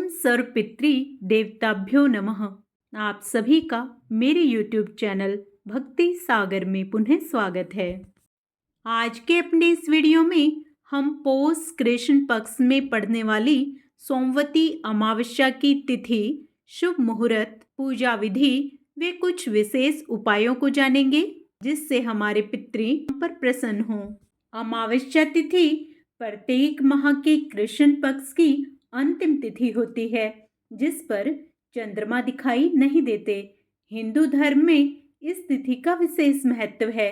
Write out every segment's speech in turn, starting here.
ओम सर्वपितृ देवताभ्यो नमः। आप सभी का मेरे YouTube चैनल भक्ति सागर में पुनः स्वागत है। आज के अपने इस वीडियो में हम पौष कृष्ण पक्ष में पड़ने वाली सोमवती अमावस्या की तिथि, शुभ मुहूर्त, पूजा विधि व कुछ विशेष उपायों को जानेंगे जिससे हमारे पितृ हम पर प्रसन्न हों। अमावस्या तिथि प्रत्येक माह के कृष्ण पक्ष की अंतिम तिथि होती है जिस पर चंद्रमा दिखाई नहीं देते। हिंदू धर्म में इस तिथि का विशेष महत्व है।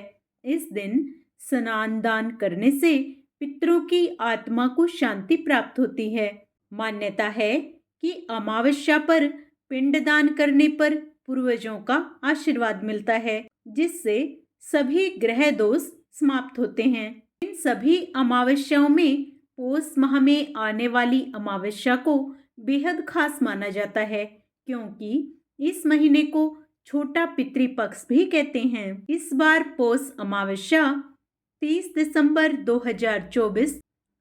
इस दिन स्नान दान करने से पितरों की आत्मा को शांति प्राप्त होती है। मान्यता है कि अमावस्या पर पिंडदान करने पर पूर्वजों का आशीर्वाद मिलता है जिससे सभी ग्रह दोष समाप्त होते हैं। इन सभी अमावस्याओं में पौष माह में आने वाली अमावस्या को बेहद खास माना जाता है क्योंकि इस महीने को छोटा पितृपक्ष भी कहते हैं। इस बार पौष अमावस्या 30 दिसंबर 2024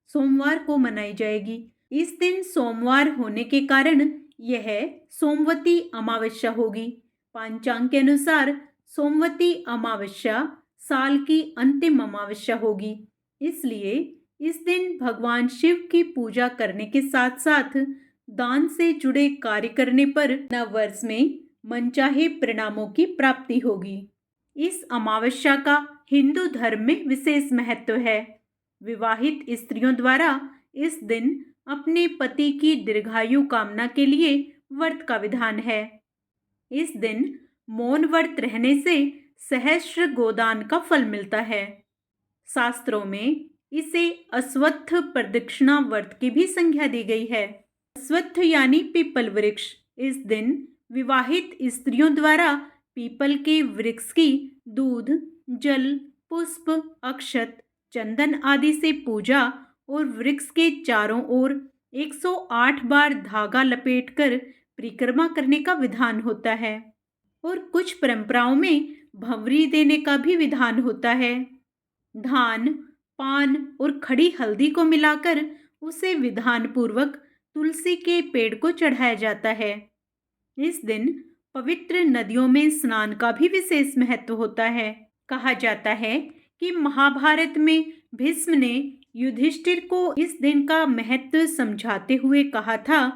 सोमवार को मनाई जाएगी। इस दिन सोमवार होने के कारण यह सोमवती अमावस्या होगी। पंचांग के अनुसार सोमवती अमावस्या साल की अंतिम अमावस्या होगी, इसलिए इस दिन भगवान शिव की पूजा करने के साथ साथ दान से जुड़े कार्य करने पर नव वर्ष में मनचाहे परिणामों की प्राप्ति होगी। इस अमावस्या का हिंदू धर्म में विशेष महत्व है। विवाहित स्त्रियों द्वारा इस दिन अपने पति की दीर्घायु कामना के लिए व्रत का विधान है। इस दिन मौन व्रत रहने से सहस्त्र गोदान का फल मिलता है। शास्त्रों में इसे अश्वत्थ प्रदक्षिणा व्रत की भी संज्ञा दी गई है। अश्वत्थ यानी पीपल वृक्ष। इस दिन विवाहित स्त्रियों द्वारा पीपल के वृक्ष की दूध, जल, पुष्प, अक्षत, चंदन आदि से पूजा और वृक्ष के चारों ओर 108 बार धागा लपेटकर परिक्रमा करने का विधान होता है। और कुछ परंपराओं में भंवरी देने का भी विधान होता है। धान, पान और खड़ी हल्दी को मिलाकर उसे विधान पूर्वक तुलसी के पेड़ को चढ़ाया जाता है। इस दिन पवित्र नदियों में स्नान का भी विशेष महत्व होता है। कहा जाता है कि महाभारत में भीष्म ने युधिष्ठिर को इस दिन का महत्व समझाते हुए कहा था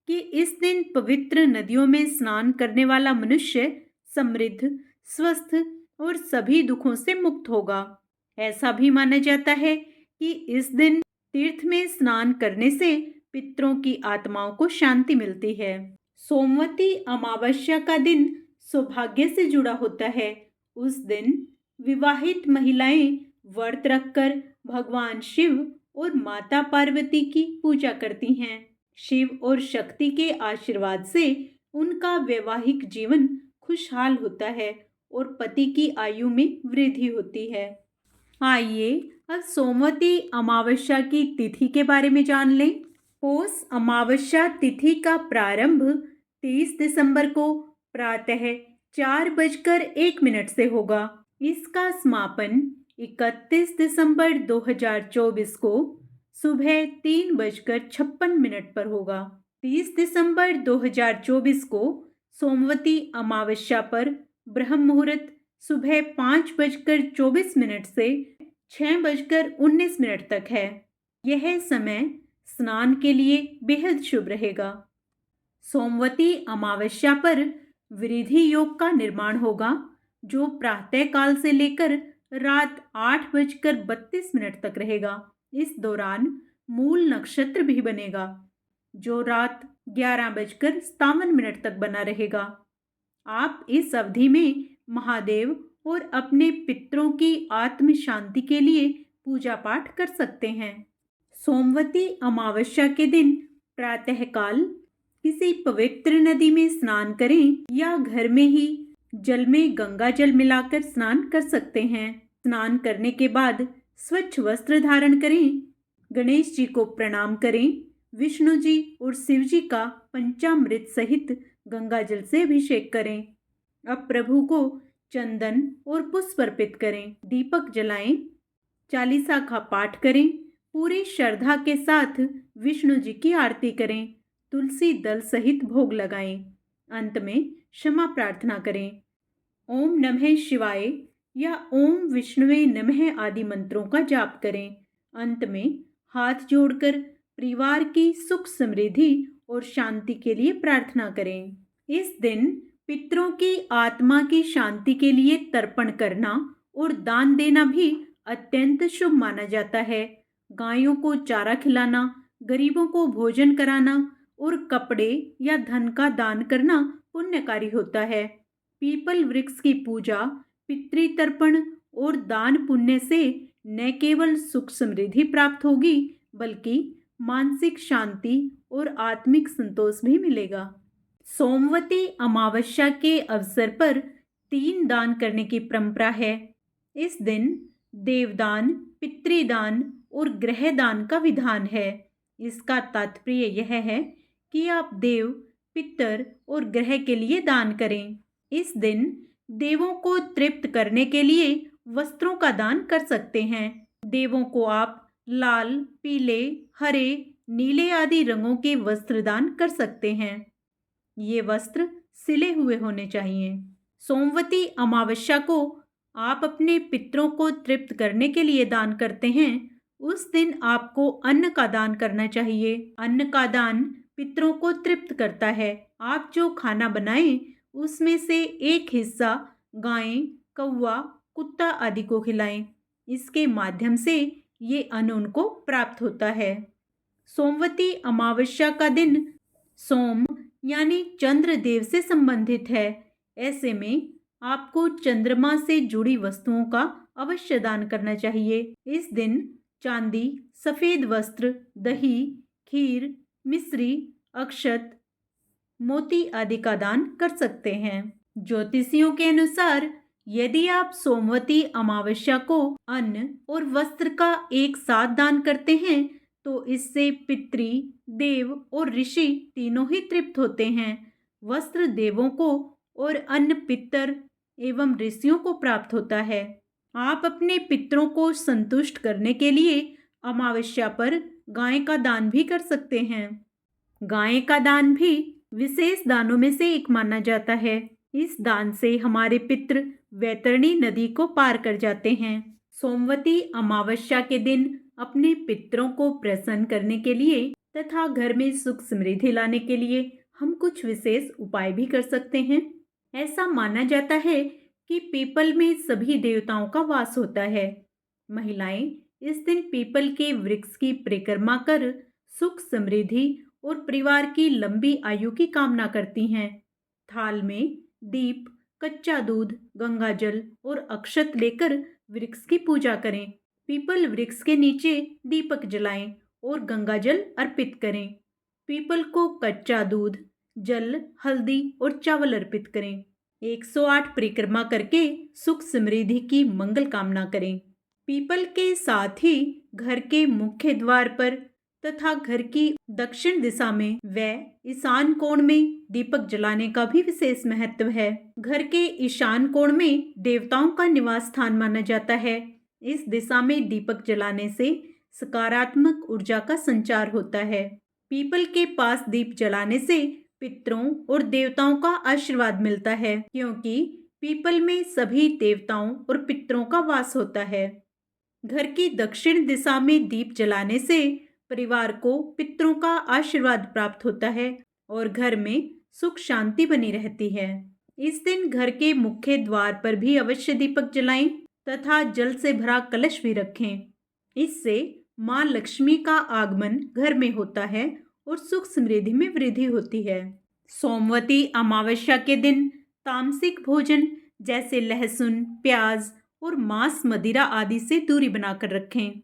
कि इस दिन पवित्र नदियों में स्नान करने वाला मनुष्य समृद्ध, स्वस्थ और सभी दुखों से मुक्त होगा। ऐसा भी माना जाता है कि इस दिन तीर्थ में स्नान करने से पितरों की आत्माओं को शांति मिलती है। सोमवती अमावस्या का दिन सौभाग्य से जुड़ा होता है। उस दिन विवाहित महिलाएं व्रत रखकर भगवान शिव और माता पार्वती की पूजा करती हैं। शिव और शक्ति के आशीर्वाद से उनका वैवाहिक जीवन खुशहाल होता है और पति की आयु में वृद्धि होती है। आइए अब सोमवती अमावस्या की तिथि के बारे में जान लें। पौष अमावस्या तिथि का प्रारंभ 30 दिसंबर को प्रातः 4:01 से होगा। इसका समापन 31 दिसंबर 2024 को सुबह 3:56 पर होगा। 30 दिसंबर 2024 को सोमवती अमावस्या पर ब्रह्म मुहूर्त सुबह 5:24 से 6:19 तक है। यह समय स्नान के लिए बेहद शुभ रहेगा। सोमवती अमावस्या पर वृद्धि योग का निर्माण होगा जो प्रातः काल से लेकर रात 8:32 तक रहेगा। इस दौरान मूल नक्षत्र भी बनेगा जो रात 11:57 तक बना रहेगा। आप इस अवधि में महादेव और अपने पितरों की आत्म शांति के लिए पूजा पाठ कर सकते हैं। सोमवती अमावस्या के दिन प्रातःकाल किसी पवित्र नदी में स्नान करें या घर में ही जल में गंगा जल मिलाकर स्नान कर सकते हैं। स्नान करने के बाद स्वच्छ वस्त्र धारण करें, गणेश जी को प्रणाम करें, विष्णु जी और शिव जी का पंचामृत सहित गंगा जल से अभिषेक करें। अब प्रभु को चंदन और पुष्प अर्पित करें, दीपक जलाएं, चालीसा का पाठ करें, पूरी श्रद्धा के साथ विष्णु जी की आरती करें, तुलसी दल सहित भोग लगाएं। अंत में क्षमा प्रार्थना करें। ओम नमः शिवाय या ओम विष्णुवे नमः आदि मंत्रों का जाप करें। अंत में हाथ जोड़कर परिवार की सुख समृद्धि और शांति के लिए प्रार्थना करें। इस दिन पितरों की आत्मा की शांति के लिए तर्पण करना और दान देना भी अत्यंत शुभ माना जाता है। गायों को चारा खिलाना, गरीबों को भोजन कराना और कपड़े या धन का दान करना पुण्यकारी होता है। पीपल वृक्ष की पूजा, पितृतर्पण और दान पुण्य से न केवल सुख समृद्धि प्राप्त होगी बल्कि मानसिक शांति और आत्मिक संतोष भी मिलेगा। सोमवती अमावस्या के अवसर पर 3 दान करने की परंपरा है। इस दिन देवदान, पितृदान और ग्रहदान का विधान है। इसका तात्पर्य यह है कि आप देव, पितर और ग्रह के लिए दान करें। इस दिन देवों को तृप्त करने के लिए वस्त्रों का दान कर सकते हैं। देवों को आप लाल, पीले, हरे, नीले आदि रंगों के वस्त्र दान कर सकते हैं। ये वस्त्र सिले हुए होने चाहिए। सोमवती अमावस्या को आप अपने पितरों को तृप्त करने के लिए दान करते हैं। उस दिन आपको अन्न का दान करना चाहिए। अन्न का दान पितरों को तृप्त करता है। आप जो खाना बनाएं उसमें से एक हिस्सा गाय, कौवा, कुत्ता आदि को खिलाएं। इसके माध्यम से ये अन्न उनको प्राप्त होता है। सोमवती अमावस्या का दिन सोम यानी चंद्र देव से संबंधित है। ऐसे में आपको चंद्रमा से जुड़ी वस्तुओं का अवश्य दान करना चाहिए। इस दिन चांदी, सफेद वस्त्र, दही, खीर, मिश्री, अक्षत, मोती आदि का दान कर सकते हैं। ज्योतिषियों के अनुसार यदि आप सोमवती अमावस्या को अन्न और वस्त्र का एक साथ दान करते हैं तो इससे पितृ, देव और ऋषि तीनों ही तृप्त होते हैं। वस्त्र देवों को और अन्न पितर एवं ऋषियों को प्राप्त होता है। आप अपने पितरों को संतुष्ट करने के लिए अमावस्या पर गाय का दान भी कर सकते हैं। गाय का दान भी विशेष दानों में से एक माना जाता है। इस दान से हमारे पितृ वैतरणी नदी को पार कर जाते हैं। सोमवती अमावस्या के दिन अपने पितरों को प्रसन्न करने के लिए तथा घर में सुख समृद्धि लाने के लिए हम कुछ विशेष उपाय भी कर सकते हैं। ऐसा माना जाता है कि पीपल में सभी देवताओं का वास होता है। महिलाएं इस दिन पीपल के वृक्ष की परिक्रमा कर सुख समृद्धि और परिवार की लंबी आयु की कामना करती हैं। थाल में दीप, कच्चा दूध, गंगाजल और अक्षत लेकर वृक्ष की पूजा करें। पीपल वृक्ष के नीचे दीपक जलाएं और गंगाजल अर्पित करें। पीपल को कच्चा दूध, जल, हल्दी और चावल अर्पित करें। 108 परिक्रमा करके सुख समृद्धि की मंगल कामना करें। पीपल के साथ ही घर के मुख्य द्वार पर तथा घर की दक्षिण दिशा में व ईशान कोण में दीपक जलाने का भी विशेष महत्व है। घर के ईशान कोण में देवताओं का निवास स्थान माना जाता है। इस दिशा में दीपक जलाने से सकारात्मक ऊर्जा का संचार होता है। पीपल के पास दीप जलाने से पितरों और देवताओं का आशीर्वाद मिलता है, क्योंकि पीपल में सभी देवताओं और पितरों का वास होता है। घर की दक्षिण दिशा में दीप जलाने से परिवार को पितरों का आशीर्वाद प्राप्त होता है और घर में सुख शांति बनी रहती है। इस दिन घर के मुख्य द्वार पर भी अवश्य दीपक जलाएं तथा जल से भरा कलश भी रखें। इससे माँ लक्ष्मी का आगमन घर में होता है और सुख समृद्धि में वृद्धि होती है। सोमवती अमावस्या के दिन तामसिक भोजन जैसे लहसुन, प्याज और मांस, मदिरा आदि से दूरी बनाकर रखें।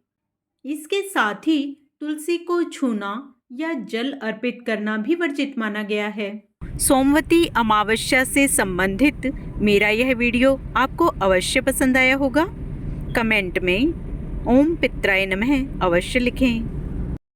इसके साथ ही तुलसी को छूना या जल अर्पित करना भी वर्जित माना गया है। सोमवती अमावस्या से संबंधित मेरा यह वीडियो आपको अवश्य पसंद आया होगा। कमेंट में ओम पित्राय नमः अवश्य लिखें।